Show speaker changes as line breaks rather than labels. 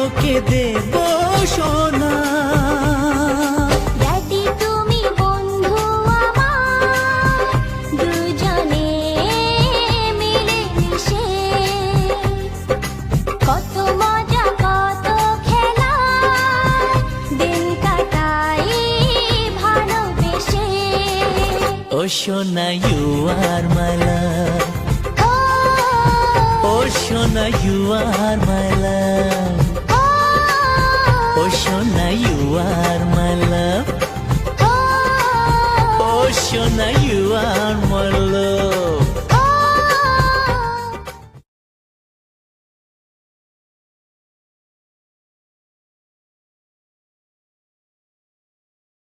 তোকে দেব সোনা।
ড্যাডি তুমি বন্ধু আমার, দুজনে মিলে মিশে কত মজা কত খেলা দিন কাটাই ভালোবেসে।
ও সোনা ইউ আর মাই লাভ, ও সোনা ইউ আর মাই লাভ, ও সোনা ইউ আর মাই লাভ, ও সোনা ইউ আর